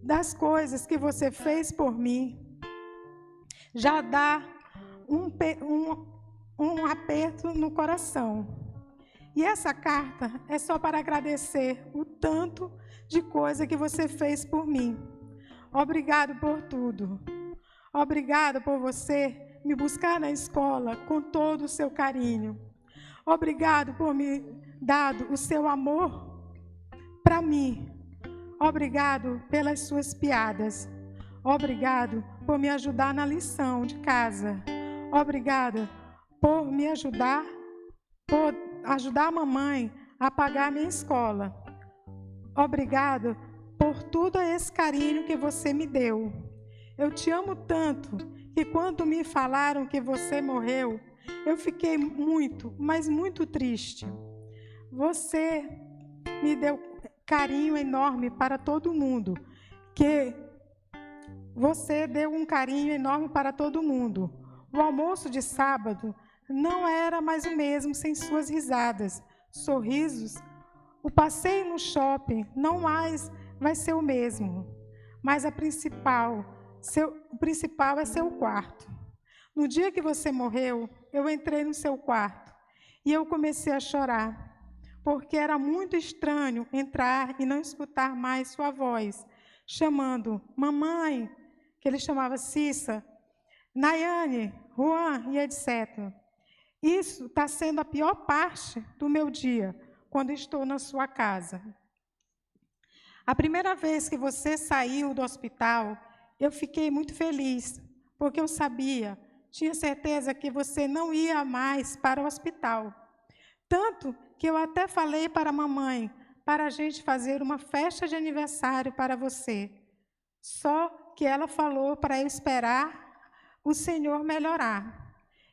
das coisas que você fez por mim, já dá um aperto no coração. E essa carta é só para agradecer o tanto de coisa que você fez por mim. Obrigado por tudo. Obrigado por você me buscar na escola com todo o seu carinho. Obrigado por me dado o seu amor para mim. Obrigado pelas suas piadas. Obrigado por me ajudar na lição de casa. Obrigada por me ajudar, por ajudar a mamãe a pagar a minha escola. Obrigado por todo esse carinho que você me deu. Eu te amo tanto que quando me falaram que você morreu, eu fiquei muito, mas muito triste. Você me deu carinho enorme para todo mundo, que você deu um carinho enorme para todo mundo. O almoço de sábado não era mais o mesmo sem suas risadas, sorrisos. O passeio no shopping não mais vai ser o mesmo, mas o principal é seu quarto. No dia que você morreu, eu entrei no seu quarto e eu comecei a chorar, porque era muito estranho entrar e não escutar mais sua voz, chamando mamãe, que ele chamava Cissa, Nayane, Juan e etc. Isso está sendo a pior parte do meu dia, quando estou na sua casa. A primeira vez que você saiu do hospital, eu fiquei muito feliz, porque eu sabia, tinha certeza que você não ia mais para o hospital. Tanto que eu até falei para a mamãe, para a gente fazer uma festa de aniversário para você. Só que ela falou para eu esperar o Senhor melhorar.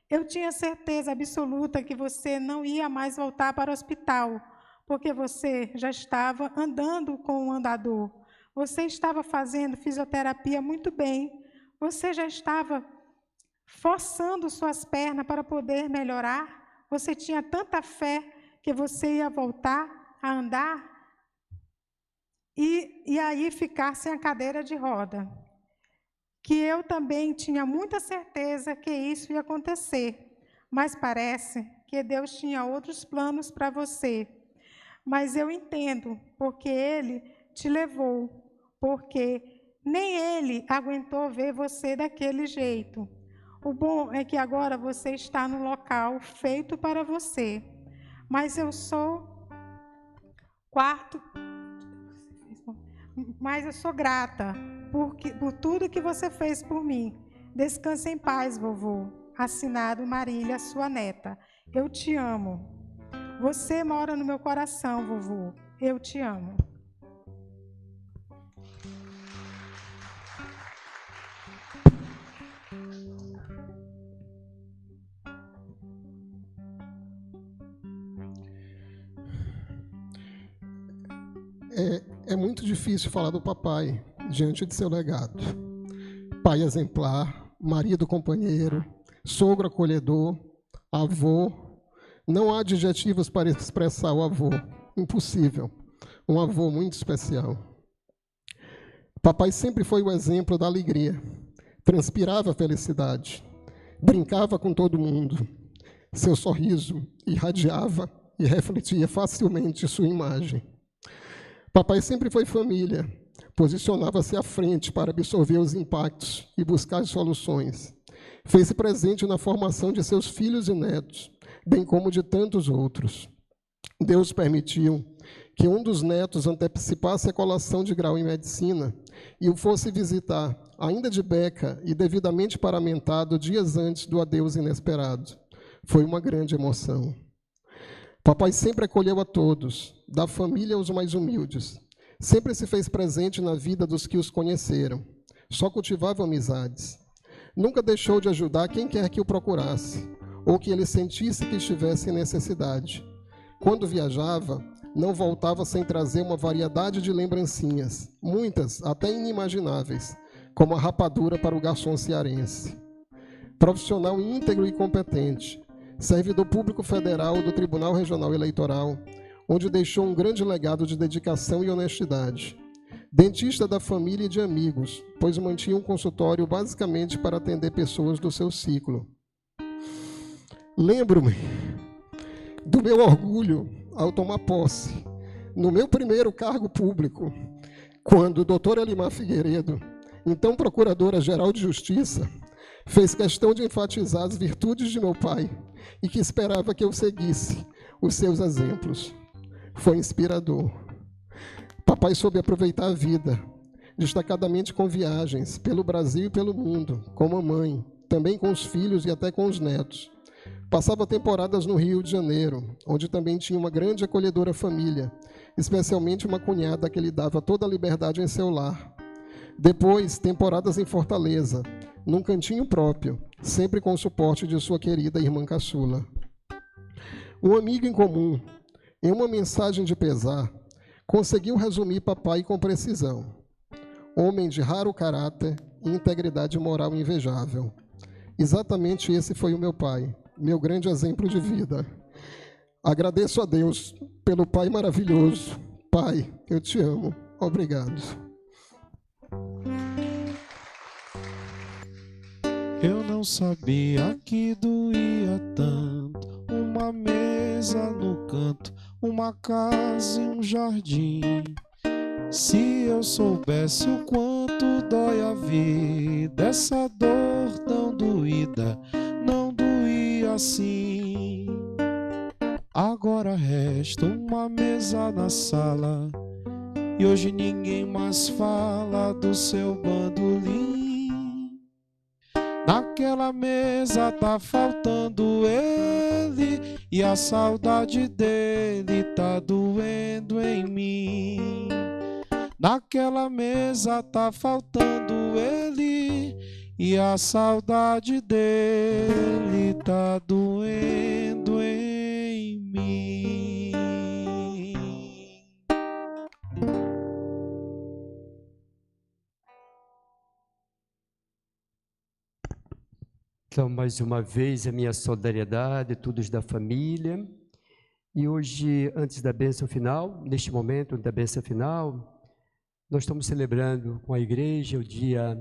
Eu tinha certeza absoluta que você não ia mais voltar para o hospital, porque você já estava andando com o andador. Você estava fazendo fisioterapia muito bem. Você já estava forçando suas pernas para poder melhorar? Você tinha tanta fé que você ia voltar a andar e aí ficar sem a cadeira de roda. Que eu também tinha muita certeza que isso ia acontecer, mas parece que Deus tinha outros planos para você. Mas eu entendo, porque Ele te levou, porque nem Ele aguentou ver você daquele jeito. O bom é que agora você está no local feito para você. Mas eu sou mas eu sou grata por tudo que você fez por mim. Descanse em paz, vovô. Assinado Marília, sua neta. Eu te amo. Você mora no meu coração, vovô. Eu te amo. É muito difícil falar do papai diante de seu legado. Pai exemplar, marido companheiro, sogro acolhedor, avô. Não há adjetivos para expressar o avô. Impossível. Um avô muito especial. Papai sempre foi o exemplo da alegria. Transpirava felicidade. Brincava com todo mundo. Seu sorriso irradiava e refletia facilmente sua imagem. Papai sempre foi família. Posicionava-se à frente para absorver os impactos e buscar soluções. Fez-se presente na formação de seus filhos e netos, bem como de tantos outros. Deus permitiu que um dos netos antecipasse a colação de grau em medicina e o fosse visitar, ainda de beca e devidamente paramentado, dias antes do adeus inesperado. Foi uma grande emoção. Papai sempre acolheu a todos, da família aos mais humildes. Sempre se fez presente na vida dos que os conheceram. Só cultivava amizades. Nunca deixou de ajudar quem quer que o procurasse, ou que ele sentisse que estivesse em necessidade. Quando viajava, não voltava sem trazer uma variedade de lembrancinhas, muitas até inimagináveis, como a rapadura para o garçom cearense. Profissional íntegro e competente, servidor público federal do Tribunal Regional Eleitoral, onde deixou um grande legado de dedicação e honestidade. Dentista da família e de amigos, pois mantinha um consultório basicamente para atender pessoas do seu ciclo. Lembro-me do meu orgulho ao tomar posse, no meu primeiro cargo público, quando o doutor Elimar Figueiredo, então Procuradora-Geral de Justiça, fez questão de enfatizar as virtudes de meu pai e que esperava que eu seguisse os seus exemplos. Foi inspirador. Papai soube aproveitar a vida, destacadamente com viagens pelo Brasil e pelo mundo, com a mãe, também com os filhos e até com os netos. Passava temporadas no Rio de Janeiro, onde também tinha uma grande acolhedora família, especialmente uma cunhada que lhe dava toda a liberdade em seu lar. Depois, temporadas em Fortaleza, num cantinho próprio, sempre com o suporte de sua querida irmã caçula. Um amigo em comum, em uma mensagem de pesar, conseguiu resumir papai com precisão. Homem de raro caráter e integridade moral invejável. Exatamente esse foi o meu pai, meu grande exemplo de vida. Agradeço a Deus pelo pai maravilhoso. Pai, eu te amo. Obrigado. Eu não sabia que doía tanto, uma mesa no canto, uma casa e um jardim. Se eu soubesse o quanto dói a vida, essa dor tão doída não doía assim. Agora resta uma mesa na sala e hoje ninguém mais fala do seu bandolim. Naquela mesa tá faltando ele e a saudade dele tá doendo em mim. Naquela mesa tá faltando ele e a saudade dele tá doendo em mim. Então, mais uma vez, a minha solidariedade, todos da família. E hoje, antes da bênção final, neste momento da bênção final, nós estamos celebrando com a igreja o dia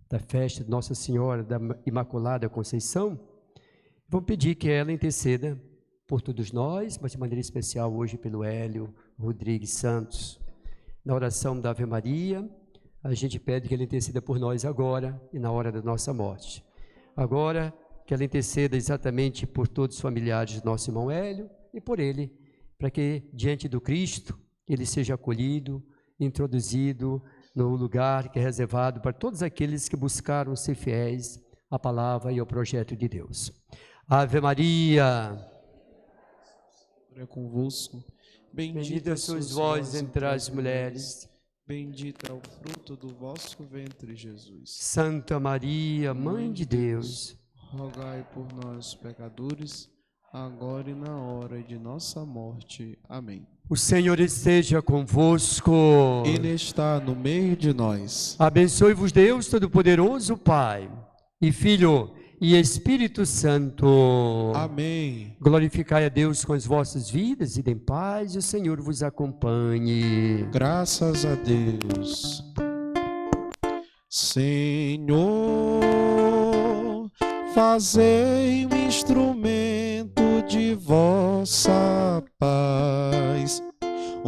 da festa de Nossa Senhora da Imaculada Conceição. Vamos pedir que ela interceda por todos nós, mas de maneira especial hoje pelo Hélio Rodrigues Santos. Na oração da Ave Maria, a gente pede que ela interceda por nós agora e na hora da nossa morte. Agora, que ela interceda exatamente por todos os familiares do nosso irmão Hélio e por ele, para que, diante do Cristo, ele seja acolhido, introduzido no lugar que é reservado para todos aqueles que buscaram ser fiéis à palavra e ao projeto de Deus. Ave Maria, é convosco. bendita sois vós entre as mulheres. Bendito é o fruto do vosso ventre, Jesus. Santa Maria, Mãe de Deus, rogai por nós, pecadores, agora e na hora de nossa morte. Amém. O Senhor esteja convosco. Ele está no meio de nós. Abençoe-vos Deus Todo-Poderoso, Pai, e Filho, e Espírito Santo. Amém. Glorificai a Deus com as vossas vidas e em paz, e o Senhor vos acompanhe. Graças a Deus. Senhor, fazei-me instrumento de vossa paz.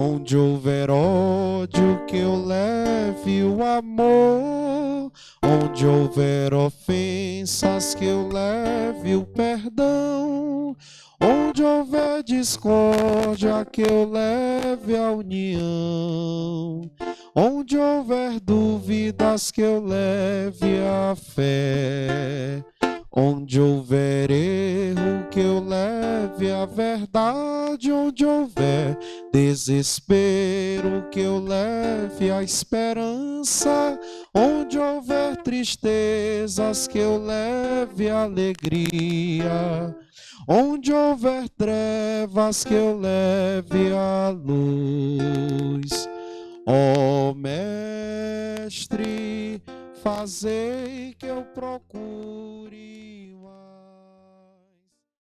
Onde houver ódio, que eu leve o amor. Onde houver ofensas, que eu leve o perdão. Onde houver discórdia, que eu leve a união. Onde houver dúvidas, que eu leve a fé. Onde houver erro, que eu leve a verdade. Onde houver desespero, que eu leve a esperança. Onde houver tristezas, que eu leve a alegria. Onde houver trevas, que eu leve a luz. Ó Mestre, fazei que eu procure